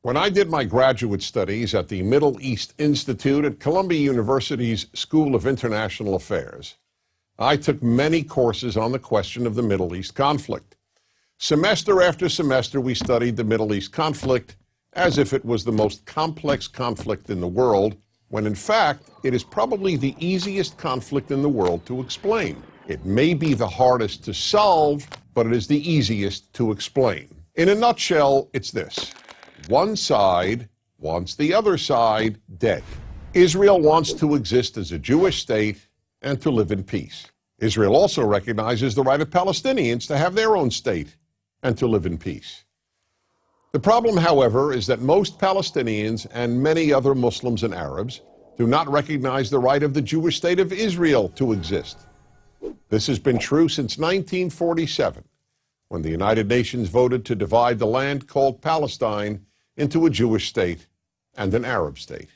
When I did my graduate studies at the Middle East Institute at Columbia University's School of International Affairs, I took many courses on the question of the Middle East conflict. Semester after semester, we studied the Middle East conflict as if it was the most complex conflict in the world, when in fact, it is probably the easiest conflict in the world to explain. It may be the hardest to solve, but it is the easiest to explain. In a nutshell, it's this. One side wants the other side dead. Israel wants to exist as a Jewish state and to live in peace. Israel also recognizes the right of Palestinians to have their own state and to live in peace. The problem, however, is that most Palestinians and many other Muslims and Arabs do not recognize the right of the Jewish state of Israel to exist. This has been true since 1947, when the United Nations voted to divide the land called Palestine into a Jewish state and an Arab state.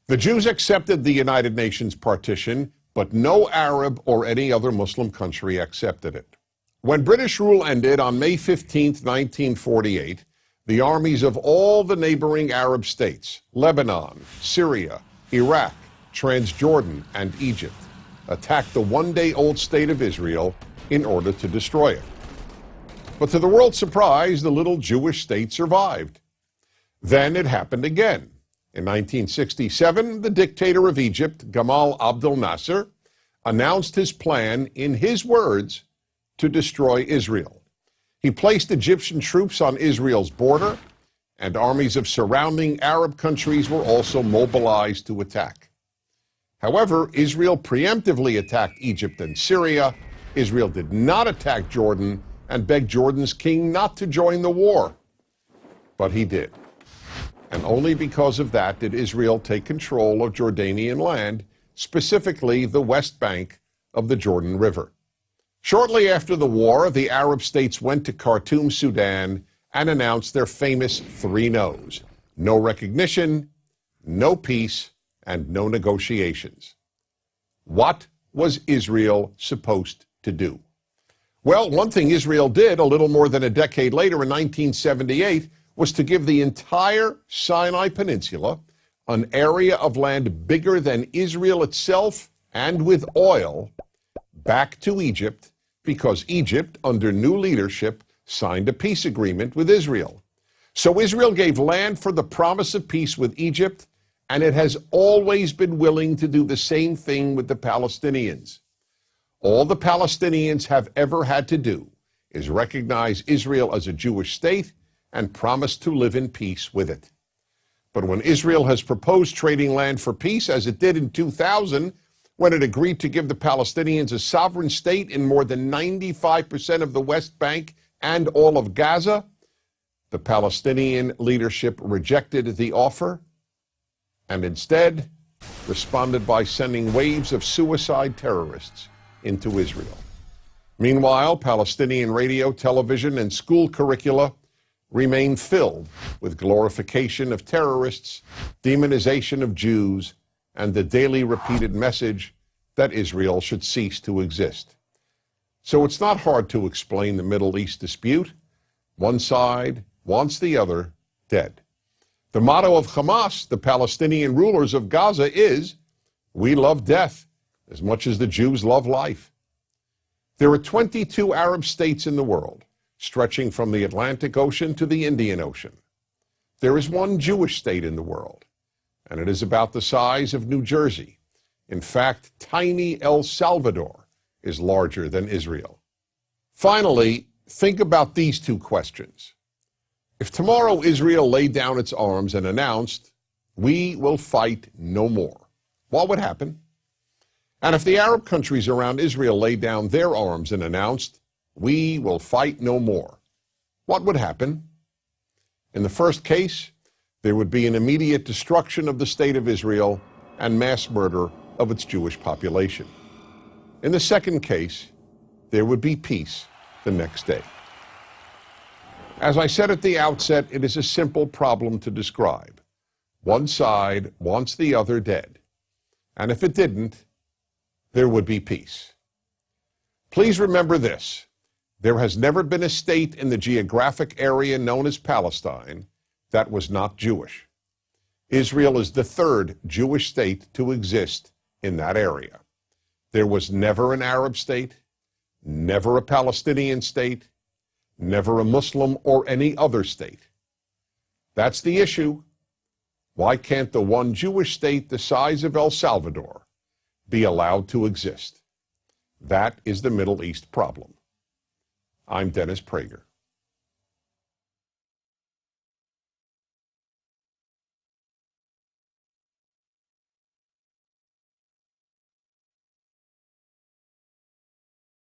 The Jews accepted the United Nations partition, but no Arab or any other Muslim country accepted it. When British rule ended on May 15, 1948, the armies of all the neighboring Arab states, Lebanon, Syria, Iraq, Transjordan, and Egypt, attacked the one-day-old state of Israel in order to destroy it. But to the world's surprise, the little Jewish state survived. Then it happened again. In 1967, the dictator of Egypt, Gamal Abdel Nasser, announced his plan, in his words, to destroy Israel. He placed Egyptian troops on Israel's border, and armies of surrounding Arab countries were also mobilized to attack. However, Israel preemptively attacked Egypt and Syria. Israel did not attack Jordan and begged Jordan's king not to join the war. But he did. And only because of that did Israel take control of Jordanian land, specifically the West Bank of the Jordan River. Shortly after the war, the Arab states went to Khartoum, Sudan, and announced their famous three no's: no recognition, no peace, and no negotiations. What was Israel supposed to do? Well, one thing Israel did a little more than a decade later in 1978 was to give the entire Sinai Peninsula, an area of land bigger than Israel itself and with oil, back to Egypt, because Egypt, under new leadership, signed a peace agreement with Israel. So Israel gave land for the promise of peace with Egypt, and it has always been willing to do the same thing with the Palestinians. All the Palestinians have ever had to do is recognize Israel as a Jewish state and promise to live in peace with it. But when Israel has proposed trading land for peace, as it did in 2000, when it agreed to give the Palestinians a sovereign state in more than 95% of the West Bank and all of Gaza, the Palestinian leadership rejected the offer and instead responded by sending waves of suicide terrorists into Israel. Meanwhile, Palestinian radio, television, and school curricula remain filled with glorification of terrorists, demonization of Jews, and the daily repeated message that Israel should cease to exist. So it's not hard to explain the Middle East dispute. One side wants the other dead. The motto of Hamas, the Palestinian rulers of Gaza, is, "We love death as much as the Jews love life." There are 22 Arab states in the world, stretching from the Atlantic Ocean to the Indian Ocean. There is one Jewish state in the world, and it is about the size of New Jersey. In fact, tiny El Salvador is larger than Israel. Finally, think about these two questions. If tomorrow Israel laid down its arms and announced, "We will fight no more," what would happen? And if the Arab countries around Israel laid down their arms and announced, "We will fight no more," what would happen? In the first case, there would be an immediate destruction of the state of Israel and mass murder of its Jewish population. In the second case, there would be peace the next day. As I said at the outset, it is a simple problem to describe. One side wants the other dead. And if it didn't, there would be peace. Please remember this. There has never been a state in the geographic area known as Palestine that was not Jewish. Israel is the third Jewish state to exist in that area. There was never an Arab state, never a Palestinian state, never a Muslim or any other state. That's the issue. Why can't the one Jewish state the size of El Salvador be allowed to exist? That is the Middle East problem. I'm Dennis Prager.